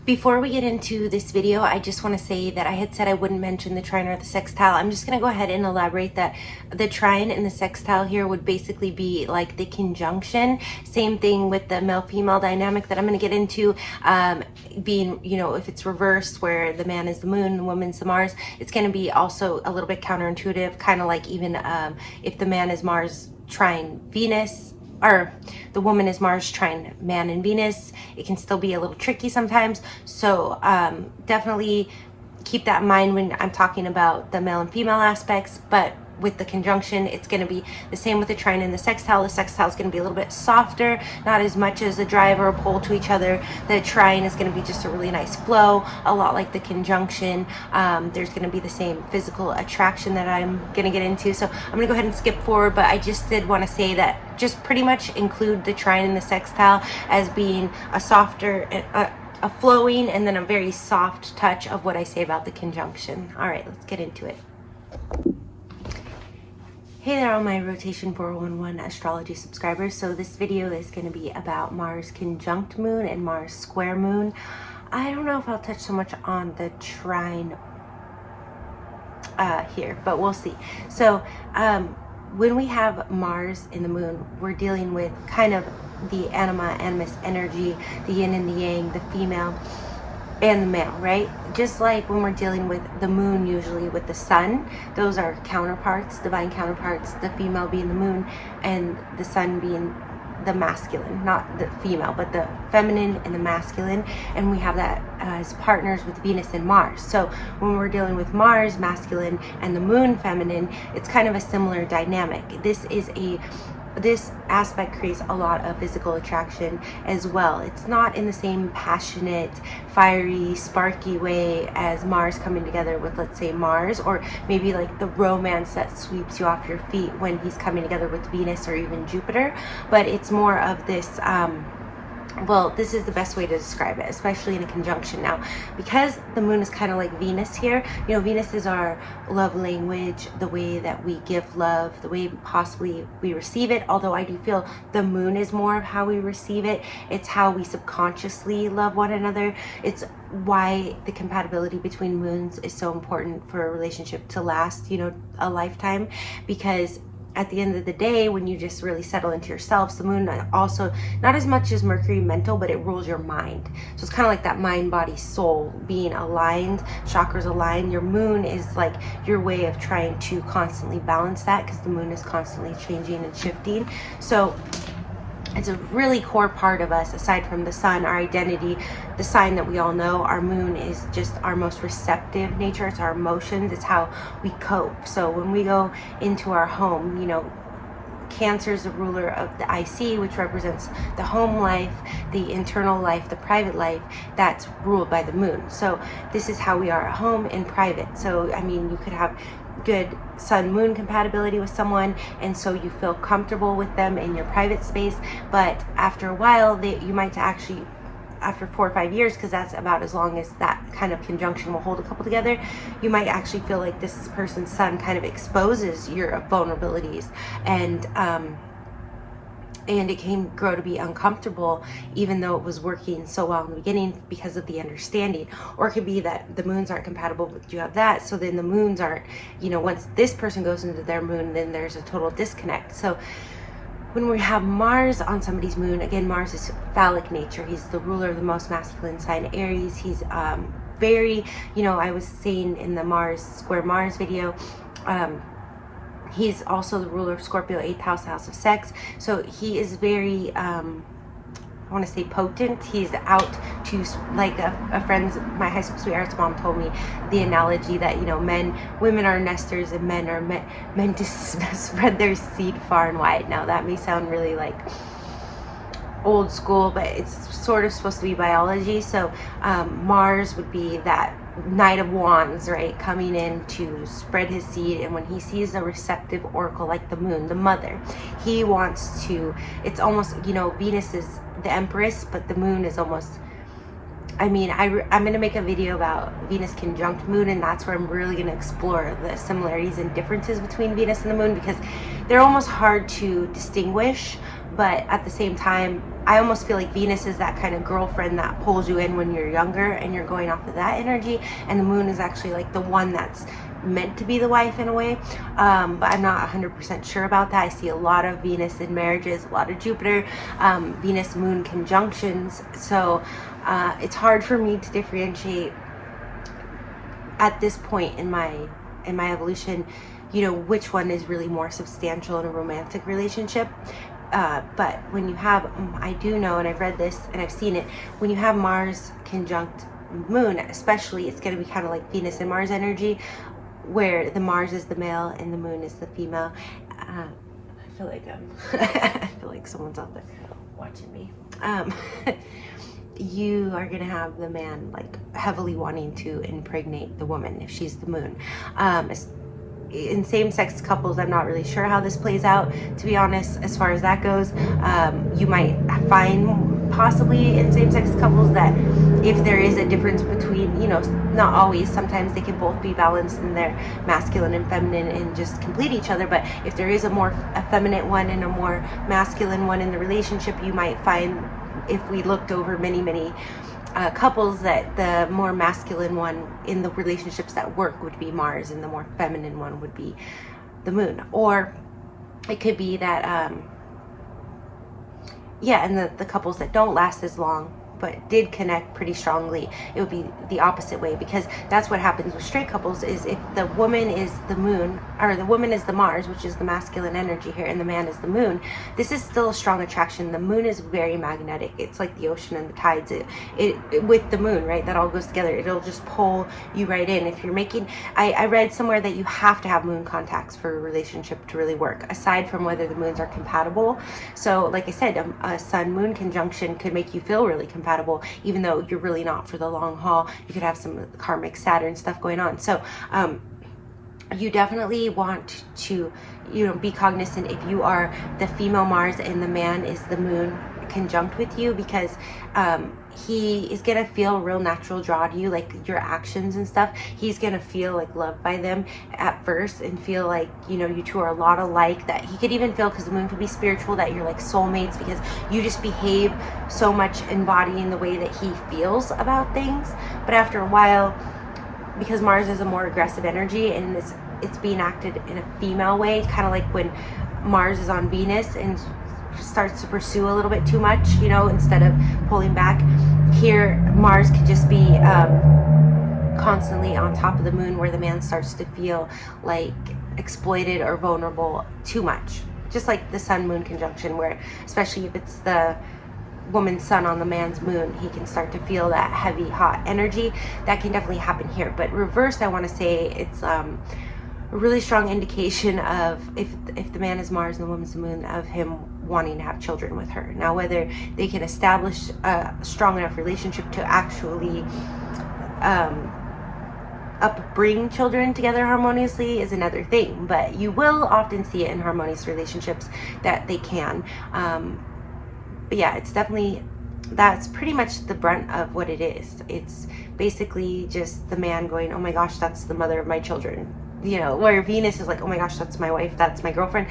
Before we get into this video, I just want to say that I had said I wouldn't mention the trine or the sextile. I'm just going to go ahead and elaborate that the trine and the sextile here would basically be like the conjunction. Same thing with the male-female dynamic that I'm going to get into, being, you know, if it's reversed where the man is the moon, the woman's the Mars, it's going to be also a little bit counterintuitive, kind of like even if the man is Mars trine Venus, or the woman is Mars trine man and Venus, it can still be a little tricky sometimes. So definitely keep that in mind when I'm talking about the male and female aspects. But with the conjunction, it's going to be the same with the trine and the sextile. The sextile is going to be a little bit softer, not as much as a drive or a pull to each other. The trine is going to be just a really nice flow, a lot like the conjunction. There's going to be the same physical attraction that I'm going to get into. So I'm going to go ahead and skip forward, but I just did want to say that just pretty much include the trine and the sextile as being a softer, a flowing, and then a very soft touch of what I say about the conjunction. All right, let's get into it. Hey there, all my Rotation 411 astrology subscribers. So this video is going to be about Mars conjunct moon and Mars square moon. I don't know if I'll touch so much on the trine here, but we'll see. So when we have Mars in the moon, we're dealing with kind of the anima, animus energy, the yin and the yang, the female and the male, right? Just like when we're dealing with the moon, usually with the sun, those are counterparts, divine counterparts, the female being the moon and the sun being the masculine, not the female, but the feminine and the masculine. And we have that as partners with Venus and Mars. So when we're dealing with Mars masculine and the moon feminine, it's kind of a similar dynamic. This aspect creates a lot of physical attraction as well. It's not in the same passionate, fiery, sparky way as Mars coming together with, let's say, Mars, or maybe like the romance that sweeps you off your feet when he's coming together with Venus or even Jupiter. But it's more of this, well, this is the best way to describe it, especially in a conjunction. Now, because the moon is kind of like Venus here, you know, Venus is our love language, the way that we give love, the way possibly we receive it. Although I do feel the moon is more of how we receive it. It's how we subconsciously love one another. It's why the compatibility between moons is so important for a relationship to last, you know, a lifetime. Because at the end of the day, when you just really settle into yourselves, the moon also, not as much as Mercury mental, but it rules your mind. So it's kind of like that mind, body, soul being aligned, chakras aligned. Your moon is like your way of trying to constantly balance that, because the moon is constantly changing and shifting. So it's a really core part of us, aside from the sun, our identity, the sign that we all know. Our moon is just our most receptive nature. It's our emotions. It's how we cope. So when we go into our home, you know, Cancer is the ruler of the IC, which represents the home life, the internal life, the private life, that's ruled by the moon. So this is how we are at home and private. So, I mean, you could have good sun-moon compatibility with someone, and so you feel comfortable with them in your private space. But after a while, you might actually, after 4 or 5 years, because that's about as long as that kind of conjunction will hold a couple together, you might actually feel like this person's sun kind of exposes your vulnerabilities, and it can grow to be uncomfortable, even though it was working so well in the beginning because of the understanding. Or it could be that the moons aren't compatible, but you have that, so then the moons aren't, you know, once this person goes into their moon, then there's a total disconnect. So when we have Mars on somebody's moon, again, Mars is phallic nature. He's the ruler of the most masculine sign, Aries. He's very, you know, I was saying in the Mars square Mars video, he's also the ruler of Scorpio, 8th house, house of sex. So he is very, I want to say potent. He's out to, like a friend, my high school sweetheart's mom told me the analogy that, you know, women are nesters and men are meant to spread their seed far and wide. Now that may sound really like old school, but it's sort of supposed to be biology. So Mars would be that Knight of Wands, right, coming in to spread his seed. And when he sees a receptive oracle like the moon, the mother, he wants to, it's almost, you know, Venus is the empress, but the moon is almost I mean, I'm going to make a video about Venus conjunct moon, and that's where I'm really going to explore the similarities and differences between Venus and the moon, because they're almost hard to distinguish. But at the same time, I almost feel like Venus is that kind of girlfriend that pulls you in when you're younger and you're going off of that energy, and the moon is actually like the one that's meant to be the wife in a way. But I'm not 100% sure about that. I see a lot of Venus in marriages, a lot of Jupiter, Venus moon conjunctions. So it's hard for me to differentiate at this point in my evolution, you know, which one is really more substantial in a romantic relationship. But when you have, I do know, and I've read this and I've seen it, when you have Mars conjunct moon, especially, it's going to be kind of like Venus and Mars energy, where the Mars is the male and the moon is the female. I feel like I feel like someone's out there watching me. You are going to have the man like heavily wanting to impregnate the woman if she's the moon. In same-sex couples, I'm not really sure how this plays out, to be honest, as far as that goes. You might find possibly in same-sex couples that if there is a difference between, you know, not always, sometimes they can both be balanced in their masculine and feminine and just complete each other. But if there is a more effeminate one and a more masculine one in the relationship, you might find, if we looked over many couples, that the more masculine one in the relationships that work would be Mars and the more feminine one would be the moon. Or it could be that and the couples that don't last as long but did connect pretty strongly, it would be the opposite way, because that's what happens with straight couples. Is if the woman is the moon, or the woman is the Mars, which is the masculine energy here, and the man is the moon, this is still a strong attraction. The moon is very magnetic. It's like the ocean and the tides. It with the moon, right, that all goes together. It'll just pull you right in. If you're making, I read somewhere that you have to have moon contacts for a relationship to really work, aside from whether the moons are compatible. So like I said, a sun moon conjunction could make you feel really compatible, even though you're really not for the long haul. You could have some karmic Saturn stuff going on. So you definitely want to, you know, be cognizant if you are the female Mars and the man is the moon conjunct with you, because he is gonna feel real natural draw to you, like your actions and stuff. He's gonna feel like loved by them at first and feel like, you know, you two are a lot alike. That he could even feel, because the moon could be spiritual, that you're like soulmates, because you just behave so much embodying the way that he feels about things. But after a while, because Mars is a more aggressive energy and it's being acted in a female way, kind of like when Mars is on Venus and starts to pursue a little bit too much, you know, instead of pulling back. Here, Mars could just be constantly on top of the moon, where the man starts to feel like exploited or vulnerable too much. Just like the sun-moon conjunction, where especially if it's the woman's sun on the man's moon, he can start to feel that heavy, hot energy. That can definitely happen here. But reversed, I want to say it's a really strong indication of, if the man is Mars and the woman's the moon, of him wanting to have children with her. Now, whether they can establish a strong enough relationship to actually upbring children together harmoniously is another thing, but you will often see it in harmonious relationships that they can. But yeah, it's definitely, that's pretty much the brunt of what it is. It's basically just the man going, oh my gosh, that's the mother of my children. You know, where Venus is like, oh my gosh, that's my wife, that's my girlfriend.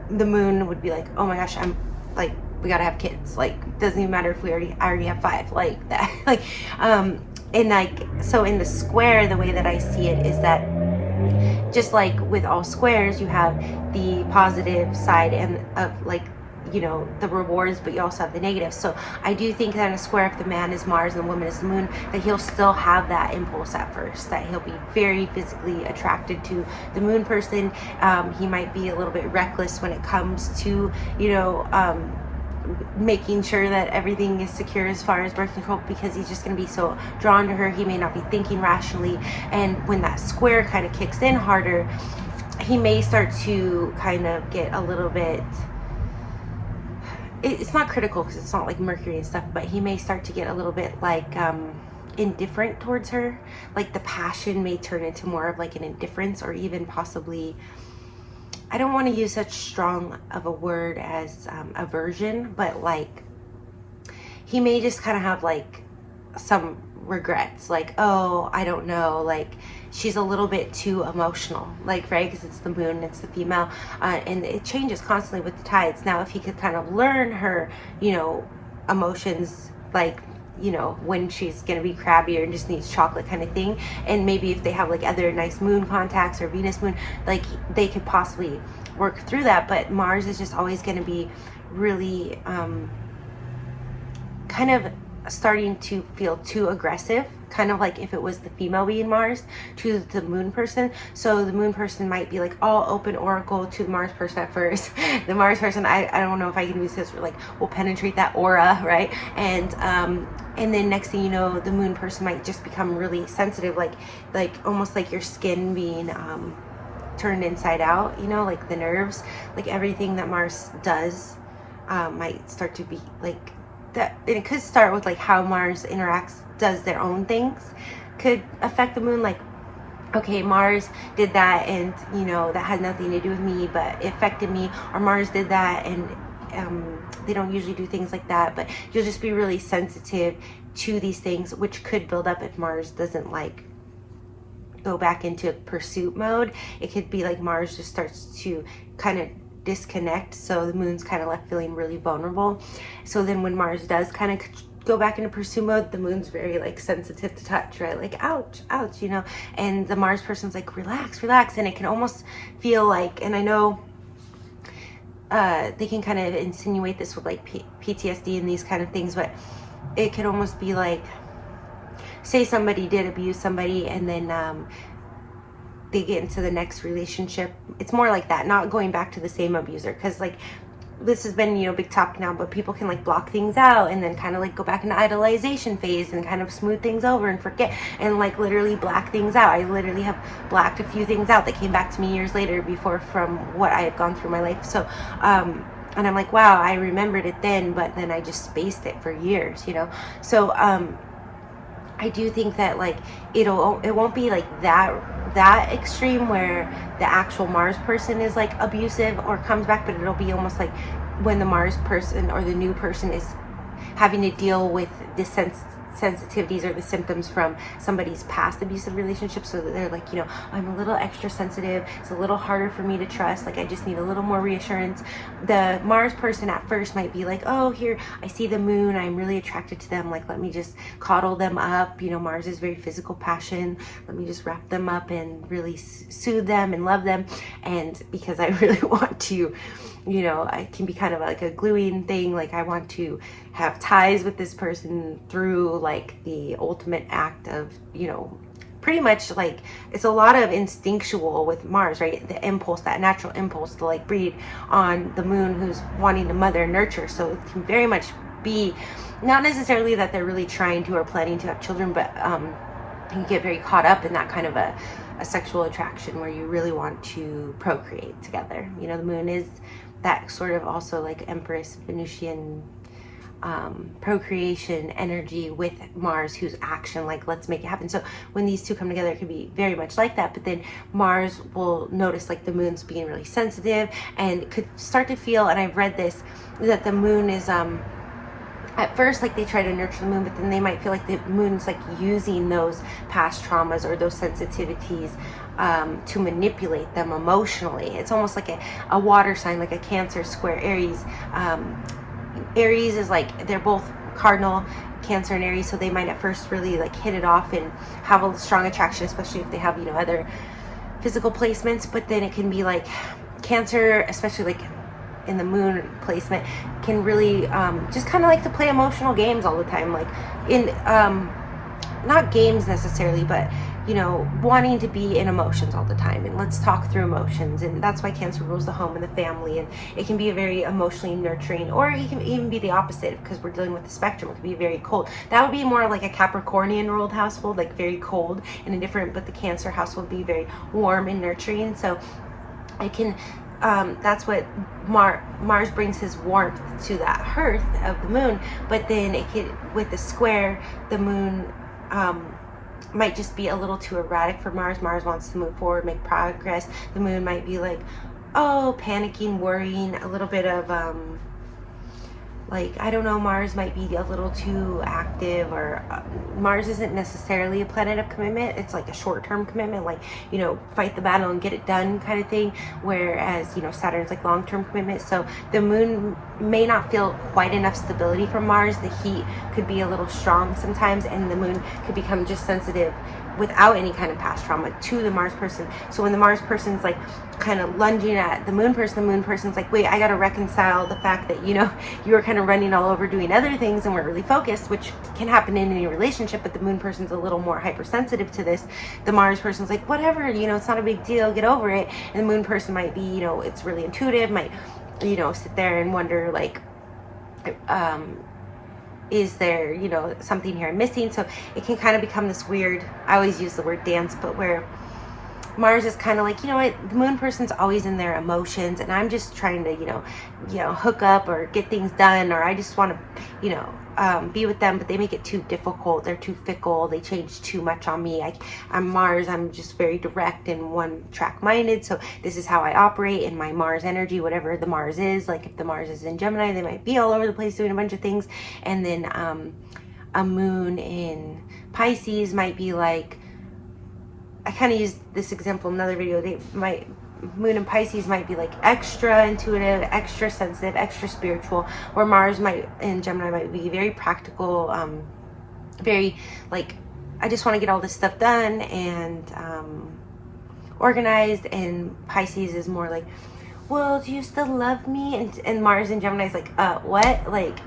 The moon would be like, oh my gosh, I'm like, we gotta have kids. Like, doesn't even matter if I already have 5, like that. Like, and like, so in the square, the way that I see it is that just like with all squares, you have the positive side and of like, you know, the rewards, but you also have the negatives. So I do think that in a square, if the man is Mars and the woman is the moon, that he'll still have that impulse at first, that he'll be very physically attracted to the moon person. He might be a little bit reckless when it comes to, you know, making sure that everything is secure as far as birth control, because he's just going to be so drawn to her. He may not be thinking rationally, and when that square kind of kicks in harder, he may start to kind of get a little bit, it's not critical because it's not like Mercury and stuff, but he may start to get a little bit like indifferent towards her. Like the passion may turn into more of like an indifference, or even possibly, I don't want to use such strong of a word as aversion, but like he may just kind of have like some regrets, like, oh, I don't know, like she's a little bit too emotional, like, right, because it's the moon, it's the female, and it changes constantly with the tides. Now if he could kind of learn her, you know, emotions, like, you know, when she's gonna be crabby or just needs chocolate kind of thing, and maybe if they have like other nice moon contacts or Venus moon, like they could possibly work through that. But Mars is just always going to be really kind of starting to feel too aggressive, kind of like if it was the female being Mars to the moon person. So the moon person might be like all open oracle to the Mars person at first. The Mars person, I don't know if I can use this, like will penetrate that aura, right? And then next thing you know, the moon person might just become really sensitive, like almost like your skin being turned inside out, you know, like the nerves, like everything that Mars does might start to be like that. And it could start with like how Mars does their own things, could affect the moon, like, okay, Mars did that and, you know, that had nothing to do with me, but it affected me. Or Mars did that and they don't usually do things like that, but you'll just be really sensitive to these things, which could build up if Mars doesn't like go back into pursuit mode. It could be like Mars just starts to kind of disconnect, so the moon's kind of left feeling really vulnerable. So then when Mars does kind of go back into pursuit mode, the moon's very like sensitive to touch, right? Like ouch, ouch, you know, and the Mars person's like relax, relax. And it can almost feel like, and I know they can kind of insinuate this with like PTSD and these kind of things, but it could almost be like, say somebody did abuse somebody and then they get into the next relationship. It's more like that, not going back to the same abuser, because like this has been, you know, big topic now, but people can like block things out and then kind of like go back into idolization phase and kind of smooth things over and forget and like literally black things out. I literally have blacked a few things out that came back to me years later before from what I had gone through my life. So and I'm like, wow, I remembered it then, but then I just spaced it for years, you know. So I do think that like it won't be like that extreme where the actual Mars person is like abusive or comes back, but it'll be almost like when the Mars person or the new person is having to deal with the sensitivities or the symptoms from somebody's past abusive relationship. So that they're like, you know, I'm a little extra sensitive, it's a little harder for me to trust, like I just need a little more reassurance. The Mars person at first might be like, oh, here I see the moon, I'm really attracted to them, like let me just coddle them up, you know, Mars is very physical passion, let me just wrap them up and really soothe them and love them. And because I really want to, you know, I can be kind of like a gluing thing, like I want to have ties with this person through like the ultimate act of, you know, pretty much like it's a lot of instinctual with Mars, right? The impulse, that natural impulse to like breed on the moon who's wanting to mother and nurture. So it can very much be not necessarily that they're really trying to or planning to have children, but you get very caught up in that kind of a sexual attraction where you really want to procreate together. You know, the moon is that sort of also like Empress Venusian procreation energy with Mars, who's action, like let's make it happen. So when these two come together, it can be very much like that. But then Mars will notice like the moon's being really sensitive and could start to feel, and I've read this, that the moon is at first like they try to nurture the moon, but then they might feel like the moon's like using those past traumas or those sensitivities to manipulate them emotionally. It's almost like a water sign, like a Cancer square Aries. Aries is like, they're both cardinal, Cancer and Aries, so they might at first really like hit it off and have a strong attraction, especially if they have, you know, other physical placements. But then it can be like Cancer, especially like in the moon placement, can really just kind of like to play emotional games all the time, like in not games necessarily, but you know, wanting to be in emotions all the time, and let's talk through emotions. And that's why Cancer rules the home and the family, and it can be a very emotionally nurturing, or it can even be the opposite because we're dealing with the spectrum. It can be very cold. That would be more like a Capricornian ruled household, like very cold and indifferent, but the Cancer household would be very warm and nurturing. So I can that's what Mars brings, his warmth to that hearth of the moon. But then it could, with the square, the moon might just be a little too erratic for Mars. Mars wants to move forward, make progress. The moon might be like, oh, panicking, worrying, a little bit of like, I don't know, Mars might be a little too active, or Mars isn't necessarily a planet of commitment. It's like a short-term commitment, like, you know, fight the battle and get it done kind of thing, whereas, you know, Saturn's like long-term commitment. So the moon may not feel quite enough stability from Mars. The heat could be a little strong sometimes, and the moon could become just sensitive without any kind of past trauma to the Mars person. So when the Mars person's like kind of lunging at the moon person's like, wait, I got to reconcile the fact that, you know, you were kind of running all over doing other things and weren't really focused, which can happen in any relationship, but the moon person's a little more hypersensitive to this. The Mars person's like, whatever, you know, it's not a big deal, get over it. And the moon person might be, you know, it's really intuitive, might, you know, sit there and wonder, like, is there, you know, something here I'm missing? So it can kind of become this weird, I always use the word dance, but where Mars is kind of like, you know what, the moon person's always in their emotions, and I'm just trying to, you know, hook up or get things done, or I just want to, you know, be with them, but they make it too difficult. They're too fickle. They change too much on me. I'm Mars. I'm just very direct and one track minded. So this is how I operate in my Mars energy, whatever the Mars is. Like if the Mars is in Gemini, they might be all over the place doing a bunch of things. And then a moon in Pisces might be like, I kind of used this example in another video. Moon in Pisces might be like extra intuitive, extra sensitive, extra spiritual, where Mars in Gemini might be very practical, very like, I just want to get all this stuff done and organized. And Pisces is more like, well, do you still love me? And Mars in Gemini is like, what? Like,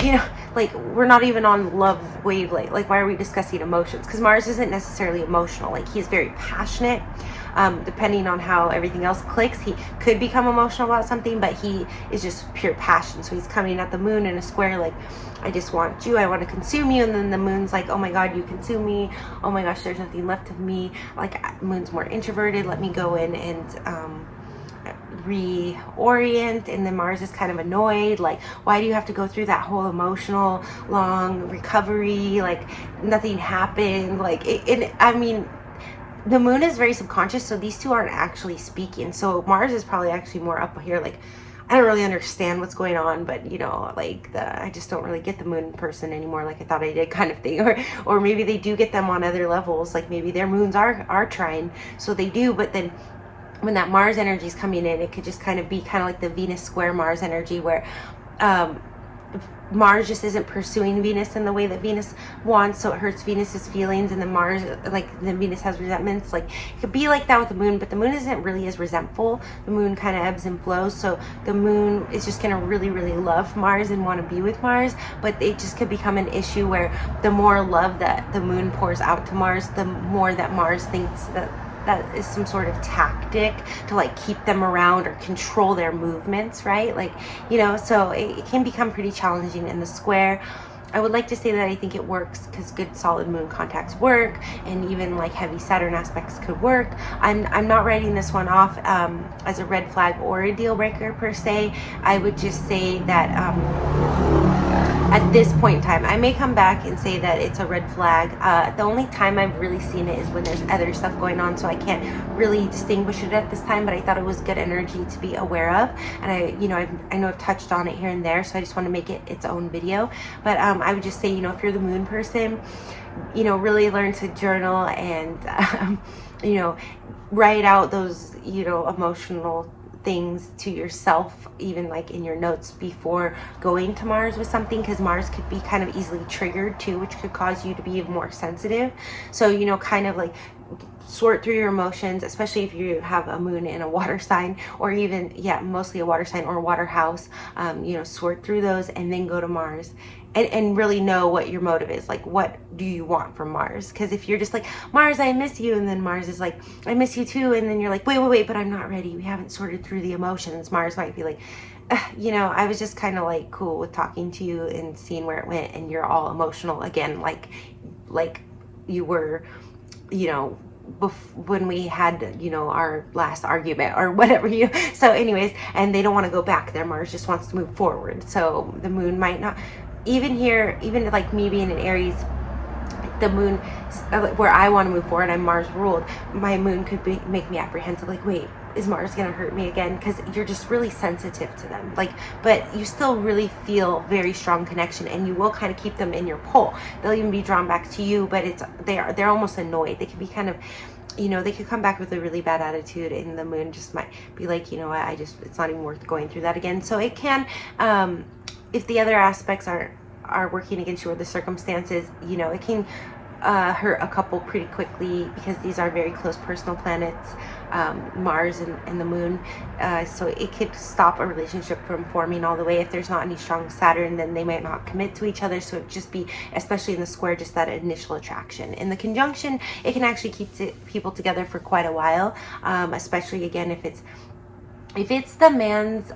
you know, like we're not even on love wavelength. Like, why are we discussing emotions? Because Mars isn't necessarily emotional. Like, he's very passionate. Depending on how everything else clicks, he could become emotional about something, but he is just pure passion. So he's coming at the moon in a square, like, I just want you, I want to consume you. And then the moon's like, oh my God, you consume me. Oh my gosh, there's nothing left of me. Like, moon's more introverted. Let me go in and reorient. And then Mars is kind of annoyed, like, why do you have to go through that whole emotional long recovery? Like, nothing happened. Like, I mean, the moon is very subconscious, so these two aren't actually speaking. So Mars is probably actually more up here, like, I don't really understand what's going on, but, you know, like, I just don't really get the moon person anymore like I thought I did, kind of thing. Or maybe they do get them on other levels, like maybe their moons are trine, so they do. But then when that Mars energy is coming in, it could just kind of be kind of like the Venus square Mars energy, where Mars just isn't pursuing Venus in the way that Venus wants, so it hurts Venus's feelings. And then Mars, like, then Venus has resentments. Like, it could be like that with the moon, but the moon isn't really as resentful. The moon kind of ebbs and flows, so the moon is just going to really, really love Mars and want to be with Mars, but it just could become an issue where the more love that the moon pours out to Mars, the more that Mars thinks that is some sort of tactic to, like, keep them around or control their movements, right? Like, you know, so it can become pretty challenging in the square. I would like to say that I think it works because good solid moon contacts work, and even like heavy Saturn aspects could work. I'm not writing this one off as a red flag or a deal breaker per se. I would just say that at this point in time, I may come back and say that it's a red flag. The only time I've really seen it is when there's other stuff going on, so I can't really distinguish it at this time, but I thought it was good energy to be aware of. And I know I've touched on it here and there, so I just want to make it its own video. But I would just say, you know, if you're the moon person, you know, really learn to journal and, you know, write out those, you know, emotional things to yourself, even like in your notes before going to Mars with something, because Mars could be kind of easily triggered too, which could cause you to be more sensitive. So, you know, kind of like sort through your emotions, especially if you have a moon in a water sign, or even, yeah, mostly a water sign or a water house. You know, sort through those and then go to Mars. And really know what your motive is. Like, what do you want from Mars? Because if you're just like, Mars, I miss you, and then Mars is like, I miss you too, and then you're like, wait, but I'm not ready. We haven't sorted through the emotions. Mars might be like, you know, I was just kind of like cool with talking to you and seeing where it went, and you're all emotional again, like you were, you know, when we had, you know, our last argument or whatever. So anyways, and they don't want to go back there. Mars just wants to move forward. So the moon might not, even here, even like me being in Aries, the moon, where I want to move forward, I'm Mars ruled, my moon could make me apprehensive, like, wait, is Mars gonna hurt me again? Because you're just really sensitive to them. Like, but you still really feel very strong connection, and you will kind of keep them in your pole. They'll even be drawn back to you, but they're almost annoyed. They can be kind of, you know, they could come back with a really bad attitude, and the moon just might be like, you know what, it's not even worth going through that again. So it can, if the other aspects are working against you, or the circumstances, you know, it can hurt a couple pretty quickly, because these are very close personal planets, Mars and the moon. So it could stop a relationship from forming all the way. If there's not any strong Saturn, then they might not commit to each other. So it'd just be, especially in the square, just that initial attraction. In the conjunction, it can actually keep people together for quite a while, especially again if it's the man's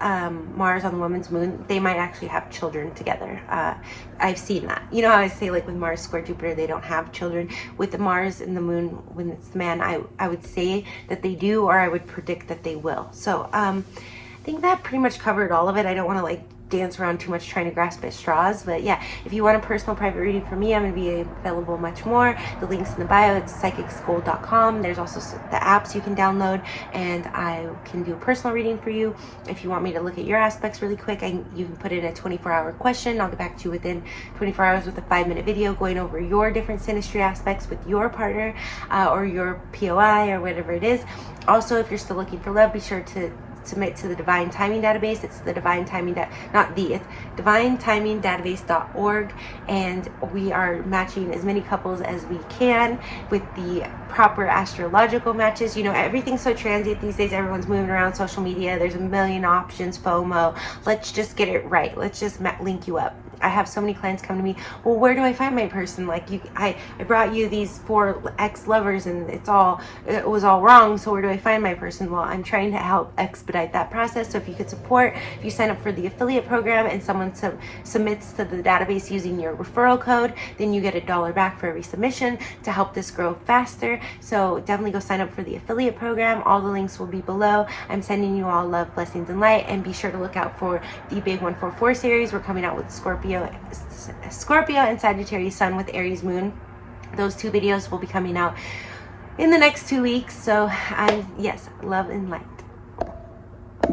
Mars on the woman's moon, they might actually have children together. I've seen that. You know how I say, like, with Mars square Jupiter, they don't have children. With the Mars and the moon, when it's the man, I would say that they do, or I would predict that they will. So I think that pretty much covered all of it. I don't want to like dance around too much trying to grasp at straws, but yeah, if you want a personal private reading from me, I'm going to be available much more. The link's in the bio. It's psychicschool.com. There's also the apps you can download, and I can do a personal reading for you. If you want me to look at your aspects really quick, you can put in a 24-hour question. I'll get back to you within 24 hours with a 5-minute video going over your different synastry aspects with your partner, or your POI, or whatever it is. Also, if you're still looking for love, be sure to submit to the Divine Timing Database. It's the Divine Timing, it's divinetimingdatabase.org, and we are matching as many couples as we can with the proper astrological matches. You know, everything's so transient these days. Everyone's moving around social media. There's a million options, FOMO. Let's just get it right. Let's just link you up. I have so many clients come to me, well, where do I find my person? Like, I brought you these 4 ex-lovers, and it was all wrong, so where do I find my person? Well, I'm trying to help expedite that process. So if you could support, if you sign up for the affiliate program and someone submits to the database using your referral code, then you get $1 back for every submission to help this grow faster. So definitely go sign up for the affiliate program. All the links will be below. I'm sending you all love, blessings, and light, and be sure to look out for the big 144 series. We're coming out with Scorpio and Sagittarius Sun with Aries Moon. Those 2 videos will be coming out in the next 2 weeks. So yes, love and light.